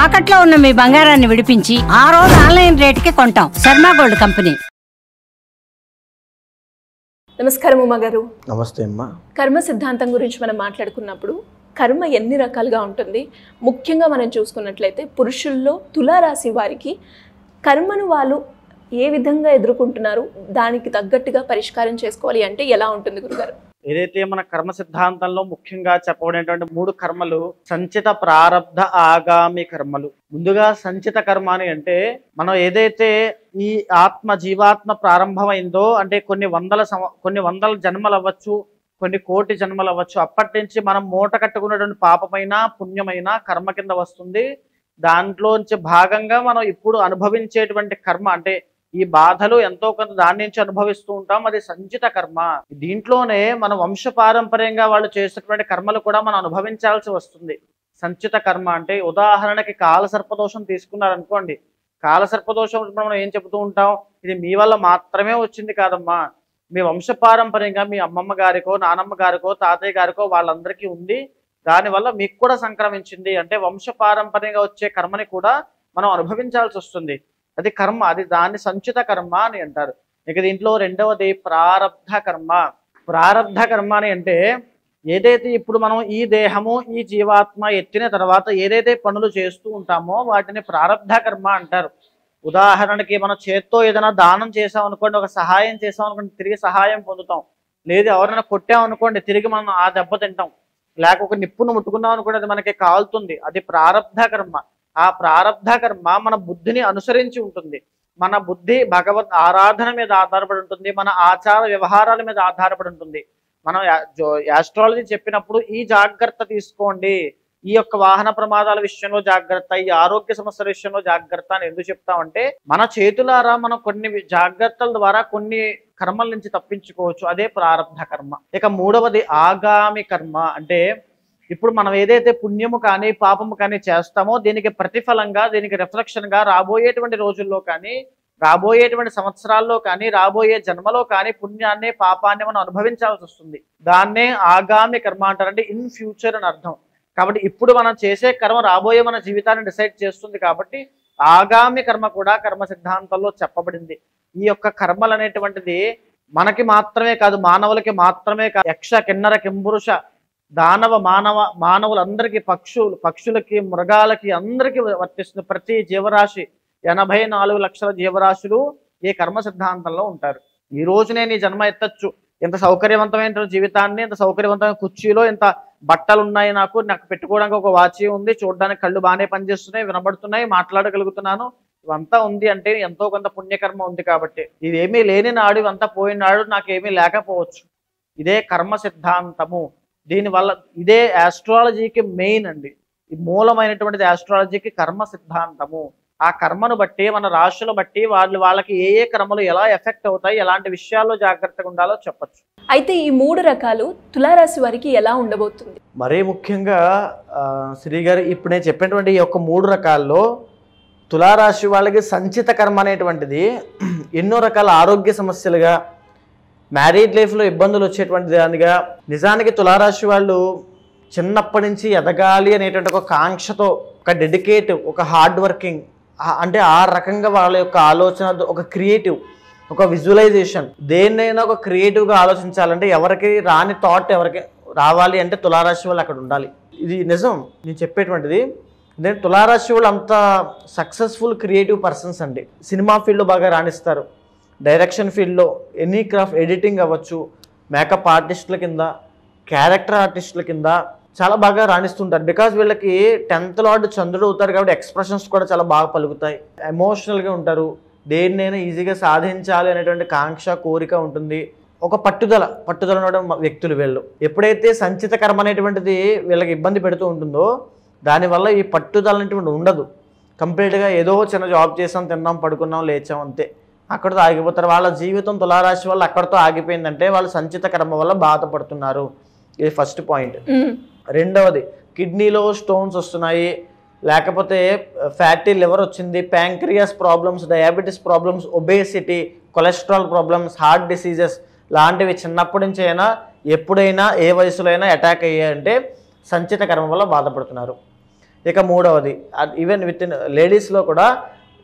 తాకట్లో ఉన్న మీ బంగారాన్ని విడిపించి ఆ రోజు ఆన్లైన్ రేటుకి కొంటాం. Sharma gold company. నమస్కారం ఉమా గారు. నమస్తే అమ్మా. కర్మ సిద్ధాంతం గురించి మనం మాట్లాడుకున్నప్పుడు కర్మ ఎన్ని రకాలుగా ఉంటుంది, ముఖ్యంగా మనం చూసుకున్నట్లయితే పురుషుల్లో తులారాశి వారికి కర్మను వాళ్ళు ఏ విధంగా ఎదుర్కొంటున్నారు, దానికి తగ్గట్టుగా పరిష్కారం చేసుకోవాలి అంటే ఎలా ఉంటుంది గురుగారు? ఏదైతే మన కర్మ సిద్ధాంతంలో ముఖ్యంగా చెప్పబడినటువంటి 3 కర్మలు సంచిత, ప్రారబ్ధ, ఆగామి కర్మలు. ముందుగా సంచిత కర్మ అని అంటే మనం ఏదైతే ఈ జీవాత్మ ప్రారంభమైందో అంటే కొన్ని వందల జన్మలు అవ్వచ్చు, కొన్ని కోటి జన్మలు అవ్వచ్చు, అప్పటి నుంచి మనం మూట కట్టుకున్నటువంటి పాపమైన పుణ్యమైన కర్మ కింద వస్తుంది. దాంట్లోంచి భాగంగా మనం ఇప్పుడు అనుభవించేటువంటి కర్మ అంటే ఈ బాధలు ఎంతో కొంత దాని నుంచి అనుభవిస్తూ ఉంటాం, అది సంచిత కర్మ. దీంట్లోనే మన వంశపారంపర్యంగా వాళ్ళు చేసేటువంటి కర్మలు కూడా మనం అనుభవించాల్సి వస్తుంది. సంచిత కర్మ అంటే ఉదాహరణకి కాలసర్పదోషం తీసుకున్నారనుకోండి. కాలసర్పదోషం మనం ఏం చెబుతూ ఉంటాం, ఇది మీ వల్ల మాత్రమే వచ్చింది కాదమ్మా, మీ వంశపారంపర్యంగా మీ అమ్మమ్మ గారికో నానమ్మ గారికో తాతయ్య గారికో వాళ్ళందరికీ ఉంది, దానివల్ల మీకు కూడా సంక్రమించింది అంటే వంశపారంపర్యంగా వచ్చే కర్మని కూడా మనం అనుభవించాల్సి వస్తుంది. అది కర్మ, అది దాన్ని సంచిత కర్మ అని అంటారు. ఇక దీంట్లో రెండవది ప్రారబ్ధ కర్మ. ప్రారబ్ధ కర్మ అని అంటే ఏదైతే ఇప్పుడు మనం ఈ దేహము ఈ జీవాత్మ ఎత్తిన తర్వాత ఏదైతే పనులు చేస్తూ ఉంటామో వాటిని ప్రారబ్ధ కర్మ అంటారు. ఉదాహరణకి మనం చేత్తో ఏదైనా దానం చేసాం అనుకోండి, ఒక సహాయం చేసాం అనుకోండి, తిరిగి సహాయం పొందుతాం. లేదు ఎవరైనా కొట్టాం అనుకోండి, తిరిగి మనం ఆ దెబ్బ తింటాం. లేక ఒక నిప్పును ముట్టుకున్నాం అనుకోండి, అది మనకి కాలుతుంది. అది ప్రారబ్ధ కర్మ. ఆ ప్రారబ్ధ కర్మ మన బుద్ధిని అనుసరించి ఉంటుంది. మన బుద్ధి భగవద్ ఆరాధన మీద ఆధారపడి ఉంటుంది, మన ఆచార వ్యవహారాల మీద ఆధారపడి ఉంటుంది. మనం యాస్ట్రాలజీ చెప్పినప్పుడు ఈ జాగ్రత్త తీసుకోండి, ఈ యొక్క వాహన ప్రమాదాల విషయంలో జాగ్రత్త, ఈ ఆరోగ్య సమస్యల విషయంలో జాగ్రత్త అని ఎందుకు చెప్తామంటే మన చేతులారా మనం కొన్ని జాగ్రత్తల ద్వారా కొన్ని కర్మల నుంచి తప్పించుకోవచ్చు. అదే ప్రారబ్ధ కర్మ. ఇక మూడవది ఆగామి కర్మ. అంటే ఇప్పుడు మనం ఏదైతే పుణ్యము కానీ పాపము కానీ చేస్తామో దీనికి ప్రతిఫలంగా, దీనికి రిఫ్లెక్షన్గా రాబోయేటువంటి రోజుల్లో కానీ రాబోయేటువంటి సంవత్సరాల్లో కానీ రాబోయే జన్మలో కానీ పుణ్యాన్ని పాపాన్ని మనం అనుభవించాల్సి వస్తుంది. దాన్నే ఆగామి కర్మ అంటారు, అంటే ఇన్ ఫ్యూచర్ అని అర్థం. కాబట్టి ఇప్పుడు మనం చేసే కర్మ రాబోయే మన జీవితాన్ని డిసైడ్ చేస్తుంది. కాబట్టి ఆగామి కర్మ కూడా కర్మ సిద్ధాంతంలో చెప్పబడింది. ఈ యొక్క కర్మలు అనేటువంటిది మనకి మాత్రమే కాదు, మానవులకి మాత్రమే కాదు, యక్ష కిన్నర కింపురుష దానవ మానవులందరికీ, పక్షులకి మృగాలకి అందరికీ వర్తిస్తుంది. ప్రతి జీవరాశి 84 లక్షల జీవరాశులు ఈ కర్మ సిద్ధాంతంలో ఉంటారు. ఈ రోజు నేను ఈ జన్మ ఎత్తచ్చు, ఇంత సౌకర్యవంతమైన జీవితాన్ని, ఇంత సౌకర్యవంతమైన కుర్చీలో ఇంత బట్టలు ఉన్నాయి, నాకు పెట్టుకోవడానికి ఒక వాచి ఉంది, చూడడానికి కళ్ళు బాగానే పనిచేస్తున్నాయి, వినబడుతున్నాయి, మాట్లాడగలుగుతున్నాను, ఇవంతా ఉంది అంటే ఎంతో కొంత పుణ్యకర్మ ఉంది. కాబట్టి ఇవేమీ లేని నాడు, ఇవంతా పోయిన నాడు నాకేమీ లేకపోవచ్చు. ఇదే కర్మ సిద్ధాంతము. దీనివల్ల ఇదే ఆస్ట్రాలజీకి మెయిన్ అండి, ఈ మూలమైనటువంటిది ఆస్ట్రాలజీకి కర్మ సిద్ధాంతము. ఆ కర్మను బట్టి మన రాశులు బట్టి వాళ్ళకి ఏ ఏ కర్మలు ఎలా ఎఫెక్ట్ అవుతాయి, ఎలాంటి విషయాల్లో జాగ్రత్తగా ఉండాలో చెప్పచ్చు. అయితే ఈ 3 రకాలు తులారాశి వారికి ఎలా ఉండబోతుంది? మరీ ముఖ్యంగా శ్రీ గారు ఇప్పుడు నేను చెప్పినటువంటి ఈ యొక్క 3 రకాల్లో తులారాశి వాళ్ళకి సంచిత కర్మ అనేటువంటిది ఎన్నో రకాల ఆరోగ్య సమస్యలుగా, మ్యారీడ్ లైఫ్లో ఇబ్బందులు వచ్చేటువంటి దానిగా, నిజానికి తులారాశి వాళ్ళు చిన్నప్పటి నుంచి ఎదగాలి అనేటువంటి ఒక కాంక్షతో, ఒక డెడికేటివ్, ఒక హార్డ్ వర్కింగ్, అంటే ఆ రకంగా వాళ్ళ యొక్క ఆలోచన, ఒక క్రియేటివ్, ఒక విజువలైజేషన్, దేన్నైనా ఒక క్రియేటివ్గా ఆలోచించాలంటే ఎవరికి రాని థాట్ ఎవరికి రావాలి అంటే తులారాశి వాళ్ళు అక్కడ ఉండాలి. ఇది నిజం నేను చెప్పేటువంటిది. నేను తులారాశి వాళ్ళు అంత సక్సెస్ఫుల్ క్రియేటివ్ పర్సన్స్ అండి. సినిమా ఫీల్డ్లో బాగా రాణిస్తారు, డైరెక్షన్ ఫీల్డ్లో, ఎనీ క్రాఫ్ట్, ఎడిటింగ్ అవ్వచ్చు, మేకప్ ఆర్టిస్టుల కింద, క్యారెక్టర్ ఆర్టిస్టుల కింద చాలా బాగా రాణిస్తుంటారు. బికాజ్ వీళ్ళకి 10th లార్డ్ చంద్రుడు అవుతారు కాబట్టి ఎక్స్ప్రెషన్స్ కూడా చాలా బాగా పలుకుతాయి, ఎమోషనల్గా ఉంటారు, దేన్నైనా ఈజీగా సాధించాలి అనేటువంటి కాంక్ష, కోరిక ఉంటుంది, ఒక పట్టుదల ఉండడం వ్యక్తులు వీళ్ళు. ఎప్పుడైతే సంచిత కర్మ అనేటువంటిది వీళ్ళకి ఇబ్బంది పెడుతూ ఉంటుందో దానివల్ల ఈ పట్టుదల అనేటువంటి ఉండదు. కంప్లీట్గా ఏదో చిన్న జాబ్ చేసాం, తిన్నాం, పడుకున్నాం, లేచాం, అంతే, అక్కడితో ఆగిపోతారు. వాళ్ళ జీవితం తులారాశి వల్ల అక్కడితో ఆగిపోయిందంటే వాళ్ళు సంచిత కర్మ వల్ల బాధపడుతున్నారు. ఇది ఫస్ట్ పాయింట్. రెండవది, కిడ్నీలో స్టోన్స్ వస్తున్నాయి, లేకపోతే ఫ్యాటీ లివర్ వచ్చింది, pancreas problems, diabetes problems, obesity, cholesterol problems, heart diseases లాంటివి చిన్నప్పటి నుంచి అయినా ఎప్పుడైనా ఏ వయసులో అయినా అటాక్ అయ్యాయంటే సంచిత కర్మ వల్ల బాధపడుతున్నారు. ఇక మూడవది ఈవెన్ విత్ ఇన్ లేడీస్లో కూడా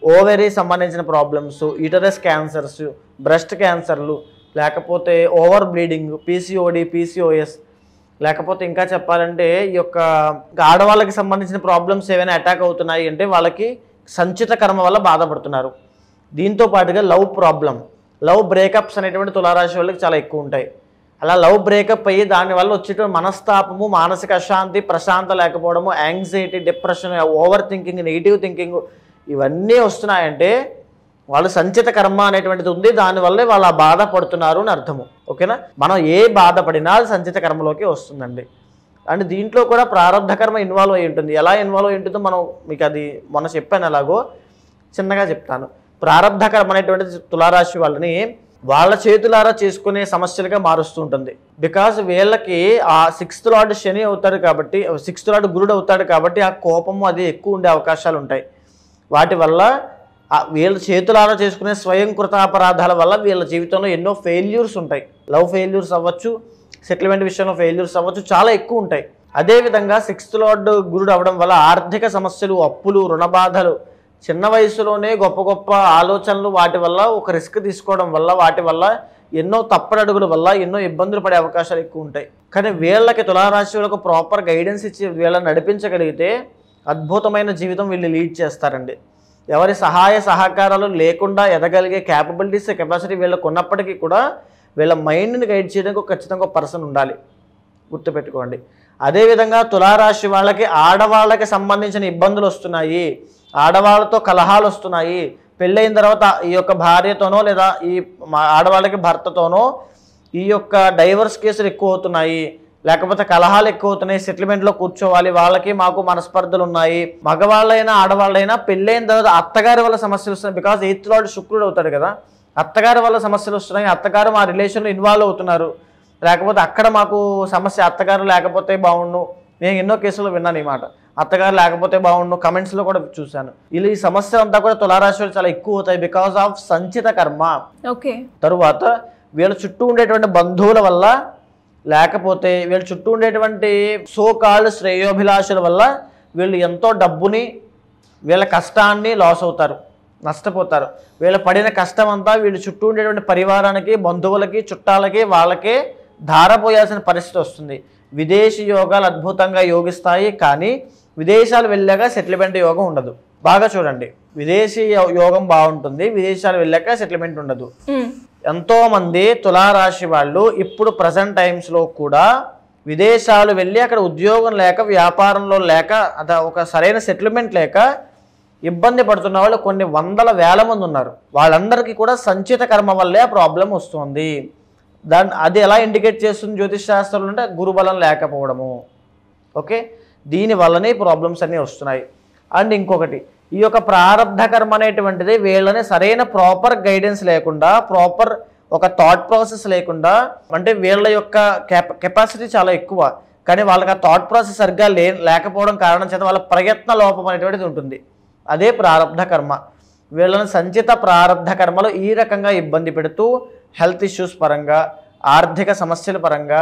ఓవరీ సంబంధించిన ప్రాబ్లమ్స్, యూటరస్ క్యాన్సర్స్, బ్రెస్ట్ క్యాన్సర్లు, లేకపోతే ఓవర్ బ్లీడింగ్, పీసీఓడి, పీసీఓఎస్, లేకపోతే ఇంకా చెప్పాలంటే ఈ యొక్క ఆడవాళ్ళకి సంబంధించిన ప్రాబ్లమ్స్ ఏవైనా అటాక్ అవుతున్నాయి అంటే వాళ్ళకి సంచిత కర్మ వల్ల బాధపడుతున్నారు. దీంతో పాటుగా లవ్ ప్రాబ్లం, లవ్ బ్రేకప్స్ అనేటువంటి తులారాశి వాళ్ళకి చాలా ఎక్కువ ఉంటాయి. అలా లవ్ బ్రేకప్ అయ్యి దానివల్ల వచ్చేటువంటి మనస్తాపము, మానసిక అశాంతి, ప్రశాంత లేకపోవడము, anxiety, depression, over thinking, negative thinking ఇవన్నీ వస్తున్నాయంటే వాళ్ళు సంచిత కర్మ అనేటువంటిది ఉంది, దానివల్లే వాళ్ళు బాధపడుతున్నారు అని అర్థము. ఓకేనా? మనం ఏ బాధపడినా అది సంచిత కర్మలోకి వస్తుందండి. అండ్ దీంట్లో కూడా ప్రారంధ కర్మ ఇన్వాల్వ్ అయి ఉంటుంది. ఎలా ఇన్వాల్వ్ అయి ఉంటుందో మనం మీకు అది మొన్న చెప్పాను, ఎలాగో చిన్నగా చెప్తాను. ప్రారంధ కర్మ అనేటువంటిది తులారాశి వాళ్ళని వాళ్ళ చేతులారా చేసుకునే సమస్యలుగా మారుస్తూ ఉంటుంది. బికాజ్ వీళ్ళకి ఆ 6th లార్డ్ శని అవుతాడు కాబట్టి, 6th లార్డ్ గురుడు అవుతాడు కాబట్టి ఆ కోపము అది ఎక్కువ ఉండే అవకాశాలు ఉంటాయి. వాటి వల్ల వీళ్ళ చేతులారా చేసుకునే స్వయం కృతాపరాధాల వల్ల వీళ్ళ జీవితంలో ఎన్నో ఫెయిల్యూర్స్ ఉంటాయి. లవ్ ఫెయిల్యూర్స్ అవ్వచ్చు, సెటిల్మెంట్ విషయంలో ఫెయిల్యూర్స్ అవ్వచ్చు, చాలా ఎక్కువ ఉంటాయి. అదేవిధంగా 6th లార్డ్ గురుడు అవ్వడం వల్ల ఆర్థిక సమస్యలు, అప్పులు, రుణబాధలు, చిన్న వయసులోనే గొప్ప గొప్ప ఆలోచనలు, వాటి వల్ల ఒక రిస్క్ తీసుకోవడం వల్ల, వాటి వల్ల ఎన్నో తప్పడడుగుల వల్ల ఎన్నో ఇబ్బందులు పడే అవకాశాలు ఎక్కువ ఉంటాయి. కానీ వీళ్ళకి తులారాశి వాళ్ళకు ప్రాపర్ గైడెన్స్ ఇచ్చి వీళ్ళని నడిపించగలిగితే అద్భుతమైన జీవితం వీళ్ళు లీడ్ చేస్తారండి. ఎవరి సహాయ సహకారాలు లేకుండా ఎదగలిగే క్యాపబిలిటీస్, కెపాసిటీ వీళ్ళకు ఉన్నప్పటికీ కూడా వీళ్ళ మైండ్ని గైడ్ చేయడానికి ఖచ్చితంగా ఒక పర్సన్ ఉండాలి, గుర్తుపెట్టుకోండి. అదేవిధంగా తులారాశి వాళ్ళకి ఆడవాళ్ళకి సంబంధించిన ఇబ్బందులు వస్తున్నాయి, ఆడవాళ్ళతో కలహాలు వస్తున్నాయి, పెళ్ళైన తర్వాత ఈ యొక్క భార్యతోనో లేదా ఈ ఆడవాళ్ళకి భర్తతోనో ఈ యొక్క డైవర్స్ కేసులు ఎక్కువ అవుతున్నాయి, లేకపోతే కలహాలు ఎక్కువ అవుతున్నాయి, సెటిల్మెంట్లో కూర్చోవాలి, వాళ్ళకి మాకు మనస్పర్ధలు ఉన్నాయి. మగవాళ్ళైనా ఆడవాళ్ళైనా పెళ్ళైన తర్వాత అత్తగారి వల్ల సమస్యలు వస్తున్నాయి. బికాజ్ 8th లార్డ్ శుక్రుడు అవుతాడు కదా, అత్తగారి వల్ల సమస్యలు వస్తున్నాయి, అత్తగారు మా రిలేషన్లో ఇన్వాల్వ్ అవుతున్నారు, లేకపోతే అక్కడ మాకు సమస్య, అత్తగారు లేకపోతే బాగుండు. నేను ఎన్నో కేసులు విన్నాను ఈ మాట, అత్తగారు లేకపోతే బాగుండు, కమెంట్స్లో కూడా చూశాను. ఇలా ఈ సమస్య అంతా కూడా తులారాశి వాళ్ళు చాలా ఎక్కువ అవుతాయి బికాజ్ ఆఫ్ సంచిత కర్మ. ఓకే. తరువాత వీళ్ళ చుట్టూ ఉండేటువంటి బంధువుల వల్ల, లేకపోతే వీళ్ళ చుట్టూ ఉండేటువంటి సో కాల్డ్ శ్రేయోభిలాషుల వల్ల వీళ్ళు ఎంతో డబ్బుని, వీళ్ళ కష్టాన్ని లాస్ అవుతారు, నష్టపోతారు. వీళ్ళు పడిన కష్టం అంతా వీళ్ళు చుట్టూ ఉండేటువంటి పరివారానికి, బంధువులకి, చుట్టాలకి, వాళ్ళకే ధారపోయాల్సిన పరిస్థితి వస్తుంది. విదేశీ యోగాలు అద్భుతంగా యోగిస్తాయి, కానీ విదేశాలు వెళ్ళాక సెటిల్మెంట్ యోగం ఉండదు. బాగా చూడండి, విదేశీ యోగం బాగుంటుంది, విదేశాలు వెళ్ళాక సెటిల్మెంట్ ఉండదు. ఎంతోమంది తులారాశి వాళ్ళు ఇప్పుడు ప్రజెంట్ టైమ్స్లో కూడా విదేశాలు వెళ్ళి అక్కడ ఉద్యోగం లేక, వ్యాపారంలో లేక, ఒక సరైన సెటిల్మెంట్ లేక ఇబ్బంది పడుతున్న వాళ్ళు కొన్ని వందల వేల మంది ఉన్నారు. వాళ్ళందరికీ కూడా సంచిత కర్మ వల్లే ఆ ప్రాబ్లం వస్తుంది. అది ఎలా ఇండికేట్ చేస్తుంది జ్యోతిష్ శాస్త్రంలో అంటే గురుబలం లేకపోవడము. ఓకే, దీనివల్లనే ప్రాబ్లమ్స్ అన్నీ వస్తున్నాయి. అండ్ ఇంకొకటి, ఈ యొక్క ప్రారంధ కర్మ అనేటువంటిది వీళ్ళని సరైన ప్రాపర్ గైడెన్స్ లేకుండా, ప్రాపర్ ఒక థాట్ ప్రాసెస్ లేకుండా, అంటే వీళ్ళ యొక్క కెపాసిటీ చాలా ఎక్కువ, కానీ వాళ్ళకి ఆ థాట్ ప్రాసెస్ సరిగ్గా లేకపోవడం కారణం చేత వాళ్ళ ప్రయత్న లోపం అనేటువంటిది ఉంటుంది. అదే ప్రారంధ కర్మ. వీళ్ళని సంచిత ప్రారంధ కర్మలు ఈ రకంగా ఇబ్బంది పెడుతూ హెల్త్ ఇష్యూస్ పరంగా, ఆర్థిక సమస్యల పరంగా,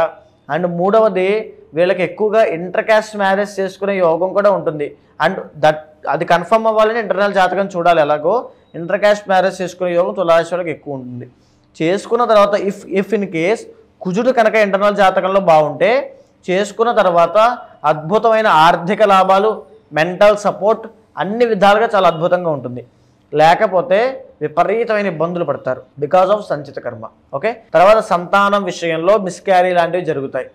అండ్ మూడవది వీళ్ళకి ఎక్కువగా ఇంటర్ క్యాస్ట్ మ్యారేజ్ చేసుకునే యోగం కూడా ఉంటుంది. అండ్ అది కన్ఫర్మ్ అవ్వాలని ఇంటర్నల్ జాతకం చూడాలి. ఎలాగో ఇంటర్ క్యాస్ట్ మ్యారేజ్ చేసుకునే యోగం తులారాశి వాళ్ళకి ఎక్కువ ఉంటుంది. చేసుకున్న తర్వాత ఇఫ్ ఇన్ కేస్ కుజుడు కనుక ఇంటర్నల్ జాతకంలో బాగుంటే, చేసుకున్న తర్వాత అద్భుతమైన ఆర్థిక లాభాలు, మెంటల్ సపోర్ట్ అన్ని విధాలుగా చాలా అద్భుతంగా ఉంటుంది. లేకపోతే విపరీతమైన ఇబ్బందులు పడతారు బికాజ్ ఆఫ్ సంచిత కర్మ. ఓకే, తర్వాత సంతానం విషయంలో మిస్క్యారీ లాంటివి జరుగుతాయి.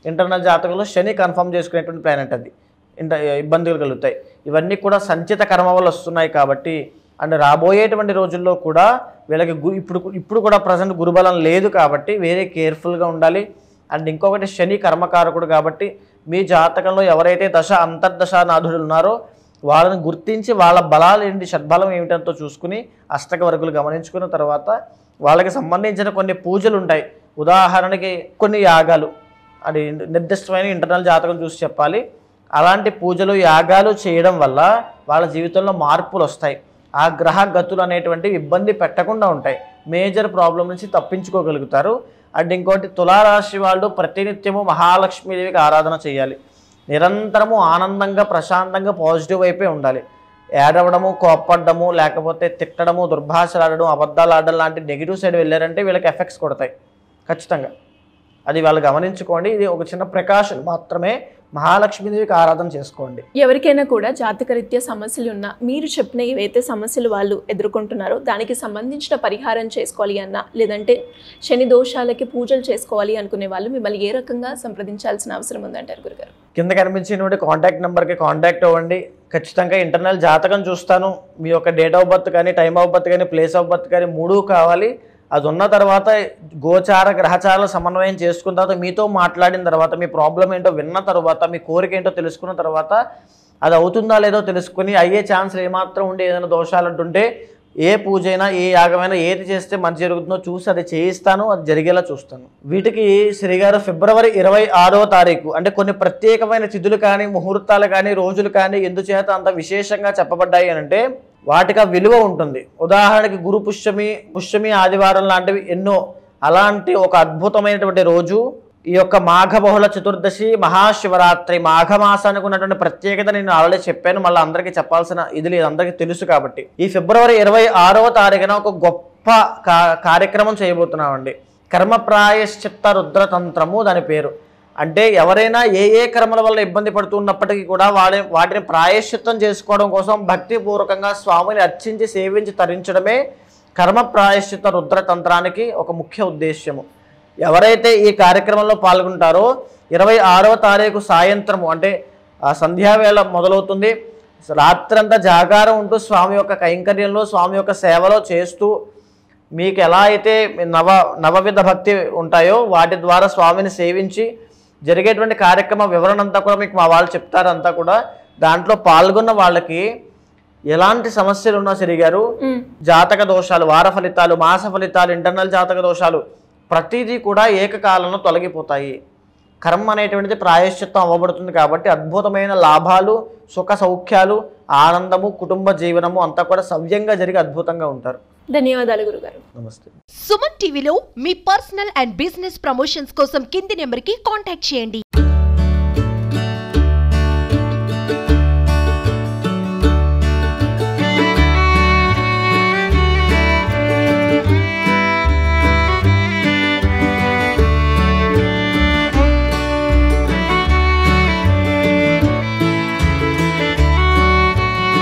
ఇంటర్నల్ జాతకంలో శని కన్ఫర్మ్ చేసుకునేటువంటి ప్లానెట్ అది, ఇబ్బందులు కలుగుతాయి. ఇవన్నీ కూడా సంచిత కర్మ వల్ల వస్తున్నాయి కాబట్టి, అండ్ రాబోయేటువంటి రోజుల్లో కూడా వీళ్ళకి ఇప్పుడు కూడా ప్రజెంట్ గురుబలం లేదు కాబట్టి వేరే కేర్ఫుల్గా ఉండాలి. అండ్ ఇంకొకటి, శని కర్మకారకుడు కాబట్టి మీ జాతకంలో ఎవరైతే దశ అంతర్దశ నాథుడు ఉన్నారో వాళ్ళని గుర్తించి వాళ్ళ బలాలు ఏంటి, షడ్బలం ఏమిటంతో చూసుకుని అష్టక వర్గులు గమనించుకున్న తర్వాత వాళ్ళకి సంబంధించిన కొన్ని పూజలు ఉంటాయి. ఉదాహరణకి కొన్ని యాగాలు, అది నిర్దిష్టమైన ఇంటర్నల్ జాతకం చూసి చెప్పాలి. అలాంటి పూజలు, యాగాలు చేయడం వల్ల వాళ్ళ జీవితంలో మార్పులు వస్తాయి. ఆ గ్రహ గతులు అనేటువంటివి ఇబ్బంది పెట్టకుండా ఉంటాయి, మేజర్ ప్రాబ్లం నుంచి తప్పించుకోగలుగుతారు. అండ్ ఇంకోటి, తులారాశి వాళ్ళు ప్రతినిత్యము మహాలక్ష్మీదేవికి ఆరాధన చేయాలి. నిరంతరము ఆనందంగా ప్రశాంతంగా పాజిటివ్ వైపే ఉండాలి. ఏడవడము, కోప్పడము, లేకపోతే తిట్టడము, దుర్భాషలు ఆడడం, అబద్ధాలు ఆడడం లాంటి నెగిటివ్ సైడ్ వెళ్ళారంటే వీళ్ళకి ఎఫెక్ట్స్ కొడతాయి ఖచ్చితంగా. అది వాళ్ళు గమనించుకోండి. ఇది ఒక చిన్న ప్రికాషన్ మాత్రమే. మహాలక్ష్మీదేవికి ఆరాధన చేసుకోండి. ఎవరికైనా కూడా జాతకరీత్యా సమస్యలు ఉన్నా, మీరు చెప్పిన ఏవైతే సమస్యలు వాళ్ళు ఎదుర్కొంటున్నారో దానికి సంబంధించిన పరిహారం చేసుకోవాలి అన్నా, లేదంటే శని దోషాలకి పూజలు చేసుకోవాలి అనుకునే వాళ్ళు మిమ్మల్ని ఏ రకంగా సంప్రదించాల్సిన అవసరం ఉందంటారు గురుగారు? కింద కనిపించినటువంటి కాంటాక్ట్ నెంబర్కి కాంటాక్ట్ అవ్వండి. ఖచ్చితంగా ఇంటర్నల్ జాతకం చూస్తాను. మీ యొక్క డేట్ ఆఫ్ బర్త్ కానీ, టైమ్ ఆఫ్ బర్త్ కానీ, ప్లేస్ ఆఫ్ బర్త్ కానీ 3 కావాలి. అది ఉన్న తర్వాత గోచార గ్రహచారాల సమన్వయం చేసుకున్న తర్వాత, మీతో మాట్లాడిన తర్వాత, మీ ప్రాబ్లం ఏంటో విన్న తర్వాత, మీ కోరిక ఏంటో తెలుసుకున్న తర్వాత, అది అవుతుందా లేదో తెలుసుకుని అయ్యే ఛాన్సులు ఏమాత్రం ఉండి ఏదైనా దోషాలు అంటుంటే ఏ పూజ అయినా, ఏ యాగమైనా, ఏది చేస్తే మంచి జరుగుతుందో చూసి అది చేయిస్తాను, అది జరిగేలా చూస్తాను. వీటికి శ్రీగారు ఫిబ్రవరి 26వ తారీఖు అంటే కొన్ని ప్రత్యేకమైన తిథులు కానీ, ముహూర్తాలు కానీ, రోజులు కానీ ఎందుచేత అంత విశేషంగా చెప్పబడ్డాయి అని అంటే వాటికి ఆ విలువ ఉంటుంది. ఉదాహరణకి గురు పుష్యమి ఆదివారం లాంటివి ఎన్నో. అలాంటి ఒక అద్భుతమైనటువంటి రోజు ఈ యొక్క మాఘ బహుళ చతుర్దశి మహాశివరాత్రి. మాఘమాసానికి ఉన్నటువంటి ప్రత్యేకత నేను ఆల్రెడీ చెప్పాను, మళ్ళీ అందరికీ చెప్పాల్సిన ఇది లేదు, అందరికీ తెలుసు కాబట్టి. ఈ ఫిబ్రవరి 26వ తారీఖున ఒక గొప్ప కార్యక్రమం చేయబోతున్నామండి. కర్మ ప్రాయశ్చిత్త రుద్రతంత్రము దాని పేరు. అంటే ఎవరైనా ఏ కర్మల వల్ల ఇబ్బంది పడుతున్నప్పటికీ కూడా వాటిని ప్రాయశ్చిత్తం చేసుకోవడం కోసం భక్తిపూర్వకంగా స్వామిని అర్చించి సేవించి తరించడమే కర్మ ప్రాయశ్చిత్త రుద్రతంత్రానికి ఒక ముఖ్య ఉద్దేశ్యము. ఎవరైతే ఈ కార్యక్రమంలో పాల్గొంటారో 26వ తారీఖు సాయంత్రము అంటే ఆ సంధ్యావేళ మొదలవుతుంది. రాత్రంతా జాగారం ఉంటూ స్వామి యొక్క కైంకర్యంలో, స్వామి యొక్క సేవలో చేస్తూ మీకు ఎలా అయితే నవవిధ భక్తి ఉంటాయో వాటి ద్వారా స్వామిని సేవించి జరిగేటువంటి కార్యక్రమ వివరణ అంతా కూడా మీకు మా వాళ్ళు చెప్తారంతా కూడా. దాంట్లో పాల్గొన్న వాళ్ళకి ఎలాంటి సమస్యలు ఉన్నా సరిగారు, జాతక దోషాలు, వార ఫలితాలు, మాస ఫలితాలు, ఇంటర్నల్ జాతక దోషాలు ప్రతిదీ కూడా ఏకకాలంలో తొలగిపోతాయి. కర్మ అనేటువంటిది ప్రాయశ్చిత్తం అవ్వబడుతుంది కాబట్టి అద్భుతమైన లాభాలు, సుఖ సౌఖ్యాలు, ఆనందము, కుటుంబ జీవనము అంతా కూడా సవ్యంగా జరిగి అద్భుతంగా ఉంటారు. ధన్యవాదాలు గురుగారు. నమస్తే. సుమన్ టీవీలో మీ పర్సనల్ అండ్ బిజినెస్ ప్రమోషన్స్ కోసం కింది నెంబర్కి కాంటాక్ట్ చేయండి.